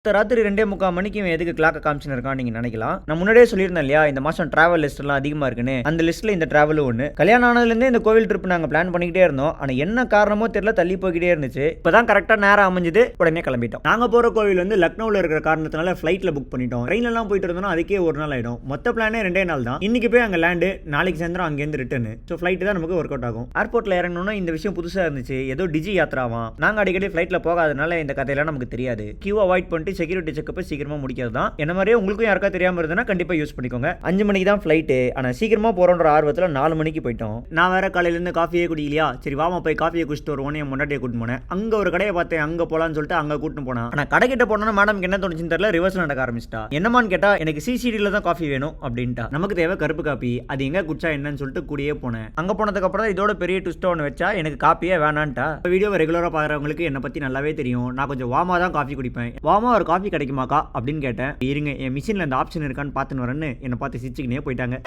ராத்திரி 2:45 மணிக்கு இவன் எதுக்கு கிளாக்க காமிச்சுன்னு இருக்கான்னு நீங்க நினைக்கலாம். நான் முன்னாடியே சொல்லியிருந்தேன் இல்லையா, இந்த மாசம் டிராவல் லிஸ்ட் எல்லாம் அதிகமா இருக்குன்னு. அந்த லிஸ்ட்ல இந்த டிராவலும் ஒண்ணு. கல்யாணம் ஆனதுலேருந்தே இந்த கோவில் ட்ரிப் நாங்க பிளான் பண்ணிக்கிட்டே இருந்தோம். ஆனா என்ன காரணமோ தெரியல, தள்ளி போய்கிட்டே இருந்துச்சு. இப்பதான் கரெக்டா நேரம் அமைஞ்சது, உடனே கிளம்பிட்டோம். நாங்க போற கோவில் வந்து லக்னோவில் இருக்கிற காரணத்தினால ஃபிளைட்ல புக் பண்ணிட்டோம். ட்ரெயின்ல எல்லாம் போயிட்டு இருந்தோம்னா அதுக்கே ஒரு நாள் ஆயிடும். மொத்த பிளானே 2 நாள் தான். இன்னைக்கு போய் அங்க லேண்டு, நாளைக்கு சாயந்தரம் அங்கேருந்து ரிட்டர்ன். ஸோ ஃபிளைட் தான் நமக்கு ஒர்க் அவுட் ஆகும். ஏர்போர்ட்ல இறங்கணும்னா இந்த விஷயம் புதுசா இருந்துச்சு. ஏதோ டிஜி யாத்ராவாம். நாங்க அடிக்கடி ஃபிளைட்ல போகாதனால இந்த கதையெல்லாம் நமக்கு தெரியாது. கியூ அவாய்ட் பண்ணிட்டு செக்யூரிட்டி செக்அப் சீக்கிரமா முடிக்கிறது தான். என்ன மாதிரியே உங்களுக்கும் யாருக்கா தெரியாம இருந்ததுன்னா கண்டிப்பா யூஸ் பண்ணிக்கோங்க. 5 மணிக்கு தான் ஃபிளைட். ஆனா சீக்கிரமா போறோன்ற ஆர்வத்துல 4 மணிக்கு போயிட்டோம். நான் வேற காலையில இருந்து காஃபியே குடிக்கலையா, சரி வாமா போய் காஃபியை குடிச்சிட்டு வருவோம். என் முன்னாடியே கூட்டிட்டு போனேன். அங்க ஒரு கடையை பார்த்தேன், அங்க போலான்னு சொல்லிட்டு அங்க கூட்டிட்டு போனா. ஆனா கடைக்கிட்ட போனோம்னா மேடம் என்ன தோணுச்சுன்னு தெரியல, ரிவர்ஸ் நடக்க ஆரம்பிச்சிட்டா. என்னமான்னு கேட்டா எனக்கு சிசிடில தான் காஃபி வேணும் அப்படின்ட்டா. நமக்கு தேவை கருப்பு காப்பி, அது எங்க குடிச்சா என்னன்னு சொல்லிட்டு கூடியே போனேன். அங்க போனதுக்கு அப்புறம் இதோட பெரிய ட்விஸ்ட் ஒன்று வச்சா எனக்கு காப்பியே வேணான்ட்டா. வீடியோவை ரெகுலரா பாக்குறவங்களுக்கு என்ன பத்தி நல்லாவே தெரியும். நான் கொஞ்சம் வாமா தான் காஃபி குடிப்பேன். வாமா ஒரு காஃபி கிடைக்குமாக்கா அப்படின்னு கேட்டேன். இருங்க என் மிஷினில் அந்த ஆப்ஷன் இருக்கான்னு பார்த்துன்னு வரேன்னு என்னை பார்த்து சிரிச்சுக்கினே போயிட்டாங்க.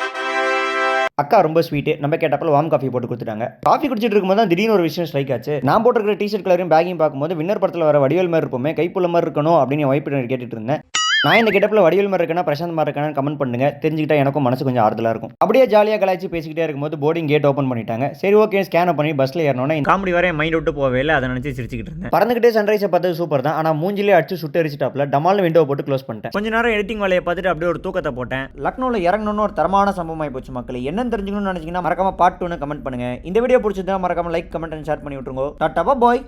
அக்கா ரொம்ப ஸ்வீட்டு, நம்ம கேட்டப்பல வார்ம் காஃபி போட்டு கொடுத்துட்டாங்க. காஃபி குடிச்சிட்டு இருக்கும்போது தான் திடீர்னு ஒரு விஷயம் ஸ்ட்ரைக் ஆச்சு. நான் போட்டுருக்கிற டிஷர்ட் கலரையும் பேக்கையும் பார்க்கும்போது வின்னர் படத்தில் வர வடிவேல் மாதிரி இருப்போமே, கைப்புள்ள மாதிரி இருக்கணும் அப்படின்னு என் வைஃப் கேட்டுட்டு இருந்தேன். நான் இந்த கெட்டப்பில் வடிவேல் மாதிரி இருக்கேன்னா பிரசாந்த் மாதிரி இருக்கானு கமெண்ட் பண்ணுங்க, தெரிஞ்சுக்கிட்டா எனக்கும் மனசு கொஞ்சம் ஆறுதலாக இருக்கும். அப்படியே ஜாலியாக கலாய்ச்சி பேசிக்கிட்டே இருக்கும்போது போர்டிங் கேட் ஓப்பன் பண்ணிட்டாங்க. சரி ஓகே ஸ்கேன் பண்ணி பஸ்ல ஏறணும்னா இந்த காமெடி வர மைண்ட் விட்டு போவே இல்லை, அதை நினச்சி சிரிச்சுக்கிட்டு இருந்தேன். பறந்துக்கிட்டே சன்ரைஸை பார்த்தது சூப்பர் தான். ஆனால் மூஞ்சிலே அடிச்சு சுட்டு எரிச்சிட்டாப்ல டமால்னு விண்டோ போட்டு க்ளோஸ் பண்ணிட்டேன். கொஞ்ச நேரம் எடிட்டிங் வேலையை பார்த்துட்டு அப்படியே ஒரு தூக்கத்தை போட்டேன். லக்னோவில் இறங்கணும்னு ஒரு தரமான சம்பவம் ஆகி போச்சு மக்கள். என்னன்னு தெரிஞ்சுக்கணும்னு நினச்சிங்கன்னா மறக்காம பார்ட் 2 கமெண்ட் பண்ணுங்க. இந்த வீடியோ பிடிச்சதா மறக்காம லைக் கமெண்ட் அண்ட் ஷேர் பண்ணி விட்டுருங்க. டாடா பாய்.